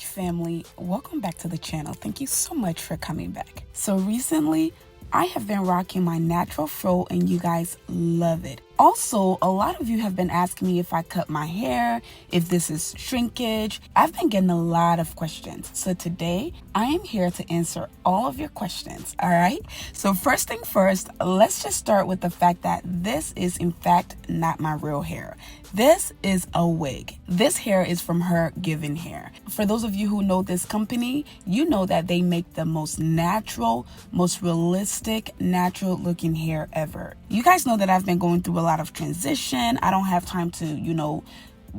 family, welcome back to the channel. Thank you so much for coming back. So recently, I have been rocking my natural fro and you guys love it. Also, a lot of you have been asking me if I cut my hair, if this is shrinkage. I've been getting a lot of questions. So today, I am here to answer all of your questions, all right? So first thing first, let's just start with the fact that this is in fact not my real hair. This is a wig. This hair is from HerGivenHair. For those of you who know this company, you know that they make the most natural, most realistic, natural looking hair ever. You guys know that I've been going through a lot of transition. I don't have time to,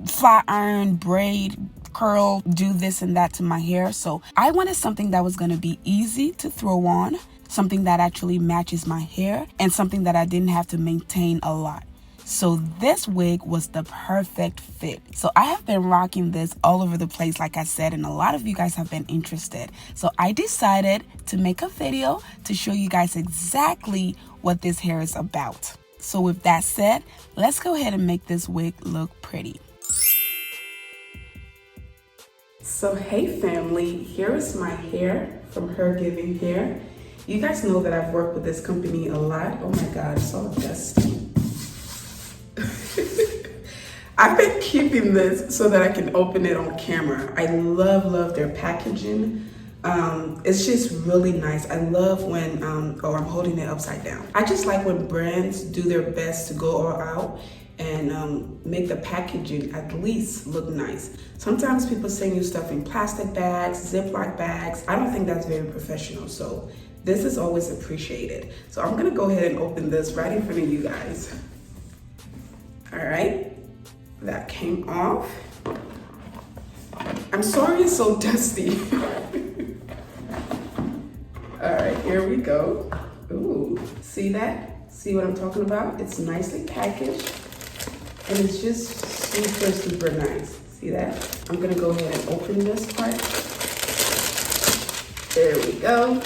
flat iron, braid, curl, do this and that to my hair. So I wanted something that was going to be easy to throw on, something that actually matches my hair, and something that I didn't have to maintain a lot. So this wig was the perfect fit. So I have been rocking this all over the place, like I said, and a lot of you guys have been interested. So I decided to make a video to show you guys exactly what this hair is about. So with that said, let's go ahead and make this wig look pretty. So hey family, here is my hair from HerGivenHair. You guys know that I've worked with this company a lot. Oh my God, it's all dusty. I've been keeping this so that I can open it on camera. I love their packaging. It's just really nice. I love when, I'm holding it upside down. I just like when brands do their best to go all out and make the packaging at least look nice. Sometimes people send you stuff in plastic bags, Ziploc bags. I don't think that's very professional, so this is always appreciated. So I'm gonna go ahead and open this right in front of you guys. All right, that came off. I'm sorry it's so dusty. All right, here we go. Ooh, see that? See what I'm talking about? It's nicely packaged and it's just super nice. See that? I'm gonna go ahead and open this part. There we go.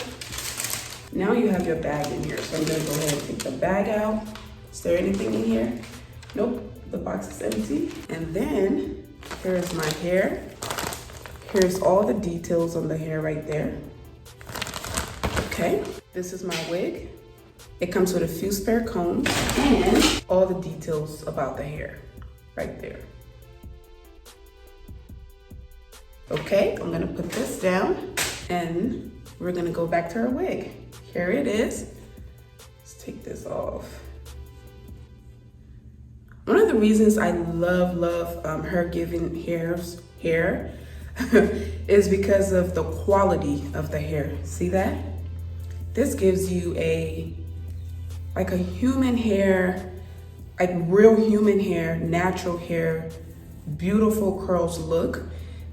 Now you have your bag in here. So I'm gonna go ahead and take the bag out. Is there anything in here? Nope, the box is empty. And then here's my hair. Here's all the details on the hair right there. Okay, this is my wig. It comes with a few spare combs and all the details about the hair right there. Okay, I'm gonna put this down and we're gonna go back to our wig. Here it is. Let's take this off. One of the reasons I love HerGivenHair's hair is because of the quality of the hair. See that? This gives you like a human hair, like real human hair, natural hair, beautiful curls look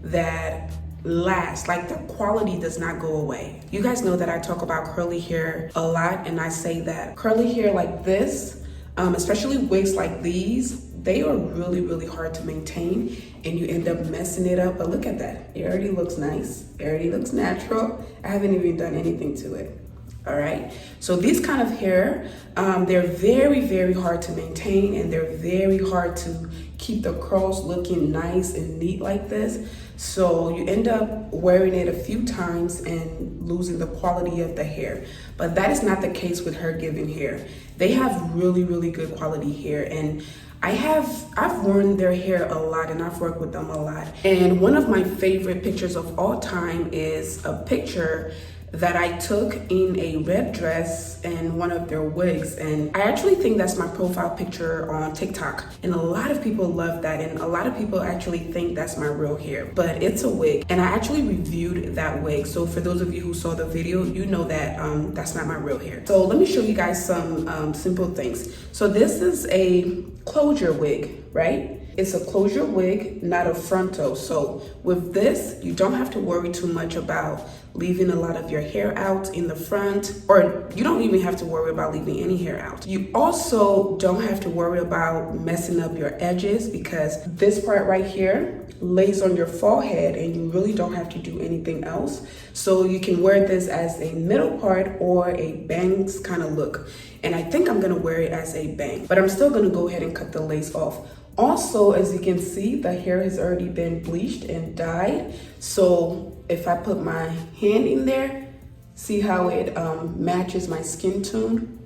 that lasts. Like the quality does not go away. You guys know that I talk about curly hair a lot, and I say that curly hair like this, especially wigs like these, they are really hard to maintain and you end up messing it up. But look at that, it already looks nice, it already looks natural. I haven't even done anything to it. All right, so these kind of hair, they're very hard to maintain, and they're very hard to keep the curls looking nice and neat like this. So you end up wearing it a few times and losing the quality of the hair. But that is not the case with HerGivenHair. They have really good quality hair, and I've worn their hair a lot and I've worked with them a lot. And one of my favorite pictures of all time is a picture that I took in a red dress and one of their wigs. And I actually think that's my profile picture on TikTok. And a lot of people love that. And a lot of people actually think that's my real hair, but it's a wig. And I actually reviewed that wig. So for those of you who saw the video, you know that that's not my real hair. So let me show you guys some simple things. So this is a closure wig, right? It's a closure wig, not a frontal. So with this, you don't have to worry too much about leaving a lot of your hair out in the front, or you don't even have to worry about leaving any hair out. You also don't have to worry about messing up your edges, because this part right here lays on your forehead and you really don't have to do anything else. So you can wear this as a middle part or a bangs kind of look. And I think I'm gonna wear it as a bang, but I'm still gonna go ahead and cut the lace off. Also, as you can see, the hair has already been bleached and dyed. So if I put my hand in there, see how it matches my skin tone?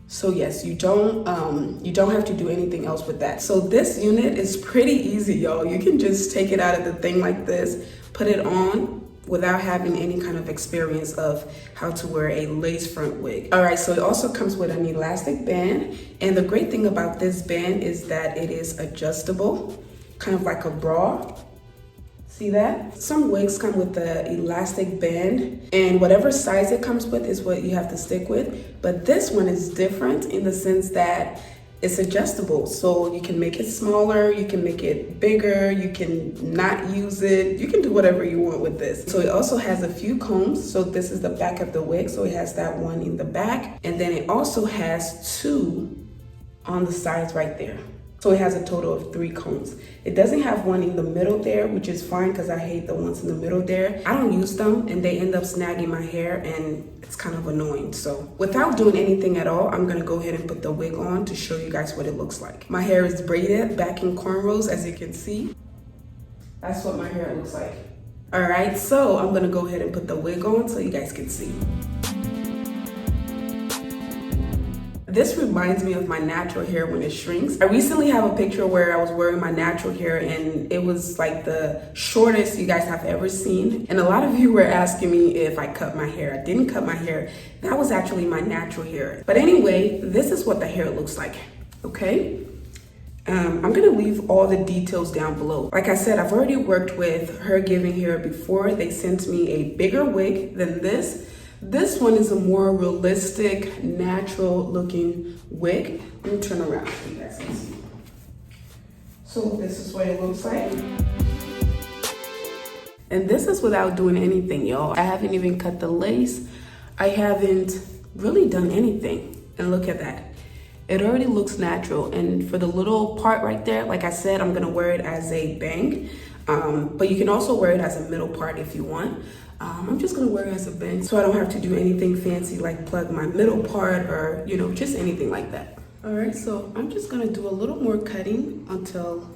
So yes, you don't have to do anything else with that. So this unit is pretty easy, y'all. You can just take it out of the thing like this, put it on without having any kind of experience of how to wear a lace front wig. All right, so it also comes with an elastic band. And the great thing about this band is that it is adjustable, kind of like a bra. See that? Some wigs come with the elastic band, and whatever size it comes with is what you have to stick with. But this one is different in the sense that it's adjustable. So you can make it smaller, you can make it bigger, you can not use it. You can do whatever you want with this. So it also has a few combs. So this is the back of the wig. So it has that one in the back. And then it also has 2 on the sides right there. So it has a total of 3 combs. It doesn't have one in the middle there, which is fine because I hate the ones in the middle there. I don't use them and they end up snagging my hair and it's kind of annoying. So without doing anything at all, I'm gonna go ahead and put the wig on to show you guys what it looks like. My hair is braided back in cornrows, as you can see. That's what my hair looks like. All right, so I'm gonna go ahead and put the wig on so you guys can see. This reminds me of my natural hair when it shrinks. I recently have a picture where I was wearing my natural hair and it was like the shortest you guys have ever seen. And a lot of you were asking me if I cut my hair. I didn't cut my hair. That was actually my natural hair. But anyway, this is what the hair looks like, okay? I'm gonna leave all the details down below. Like I said, I've already worked with HerGivenHair before. They sent me a bigger wig than this. This one is a more realistic, natural looking wig. Let me turn around so you guys can see. So this is what it looks like. And this is without doing anything, y'all. I haven't even cut the lace. I haven't really done anything. And look at that. It already looks natural. And for the little part right there, like I said, I'm gonna wear it as a bang. But you can also wear it as a middle part if you want. I'm just gonna wear it as a bang so I don't have to do anything fancy like plug my middle part or, you know, just anything like that. All right, so I'm just gonna do a little more cutting until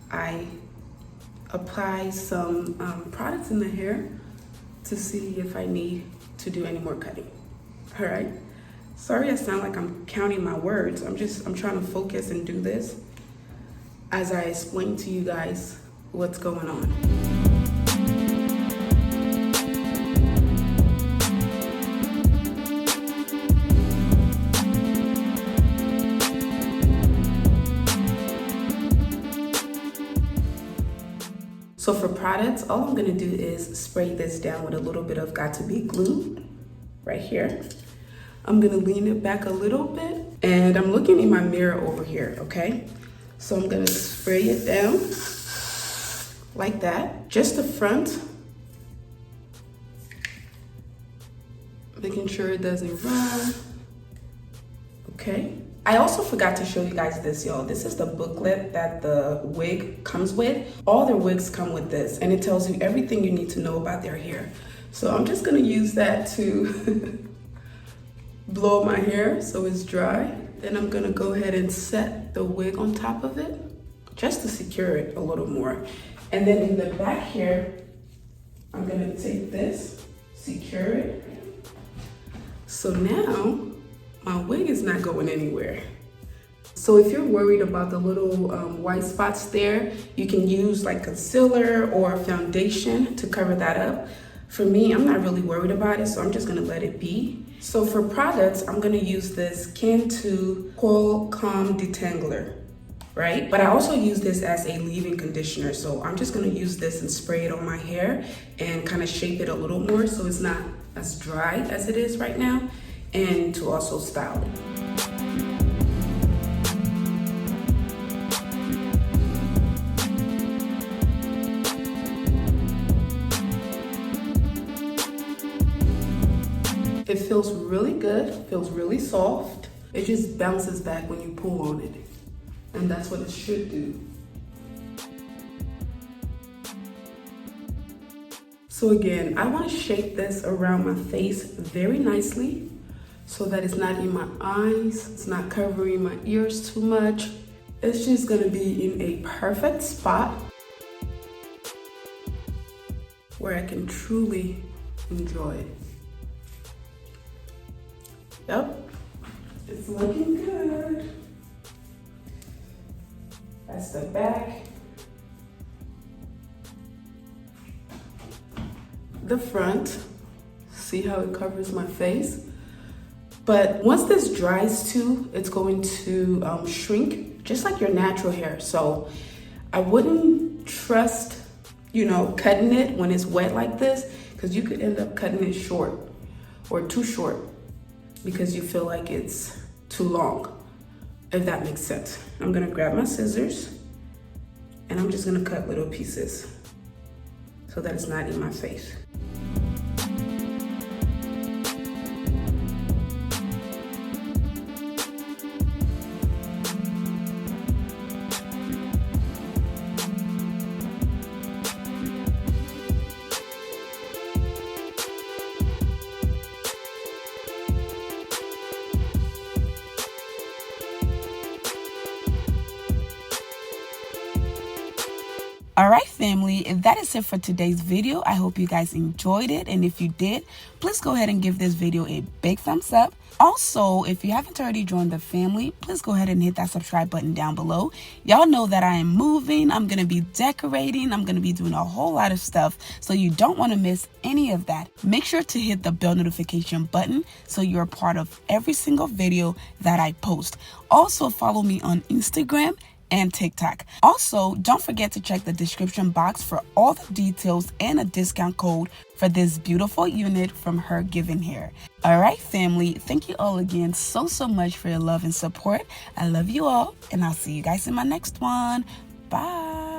I apply some products in the hair to see if I need to do any more cutting. All right, sorry I sound like I'm counting my words. I'm trying to focus and do this as I explain to you guys what's going on. So for products, all I'm gonna do is spray this down with a little bit of Got2b glue right here. I'm gonna lean it back a little bit and I'm looking in my mirror over here, okay? So I'm gonna spray it down like that, just the front, making sure it doesn't run, okay? I also forgot to show you guys this, y'all. This is the booklet that the wig comes with. All their wigs come with this, and it tells you everything you need to know about their hair. So I'm just gonna use that to blow my hair so it's dry. Then I'm gonna go ahead and set the wig on top of it, just to secure it a little more. And then in the back here, I'm gonna take this, secure it. So now, my wig is not going anywhere. So if you're worried about the little white spots there, you can use like concealer or foundation to cover that up. For me, I'm not really worried about it, so I'm just gonna let it be. So for products, I'm gonna use this Can2 Coil Calm Detangler, right? But I also use this as a leave-in conditioner, so I'm just gonna use this and spray it on my hair and kind of shape it a little more so it's not as dry as it is right now, and to also style it. It feels really good, feels really soft. It just bounces back when you pull on it. And that's what it should do. So again, I want to shape this around my face very nicely so that it's not in my eyes, it's not covering my ears too much. It's just gonna be in a perfect spot where I can truly enjoy it. Yep, it's looking good. That's the back. The front, see how it covers my face? But once this dries too, it's going to shrink just like your natural hair. So I wouldn't trust, you know, cutting it when it's wet like this, because you could end up cutting it short or too short because you feel like it's too long, if that makes sense. I'm gonna grab my scissors and I'm just gonna cut little pieces so that it's not in my face. All right, family, that is it for today's video. I hope you guys enjoyed it. And if you did, please go ahead and give this video a big thumbs up. Also, if you haven't already joined the family, please go ahead and hit that subscribe button down below. Y'all know that I am moving. I'm going to be decorating. I'm going to be doing a whole lot of stuff. So you don't want to miss any of that. Make sure to hit the bell notification button so you're a part of every single video that I post. Also, follow me on Instagram and TikTok. Also, don't forget to check the description box for all the details and a discount code for this beautiful unit from HerGivenHair. All right, family, thank you all again so much for your love and support. I love you all, and I'll see you guys in my next one. Bye.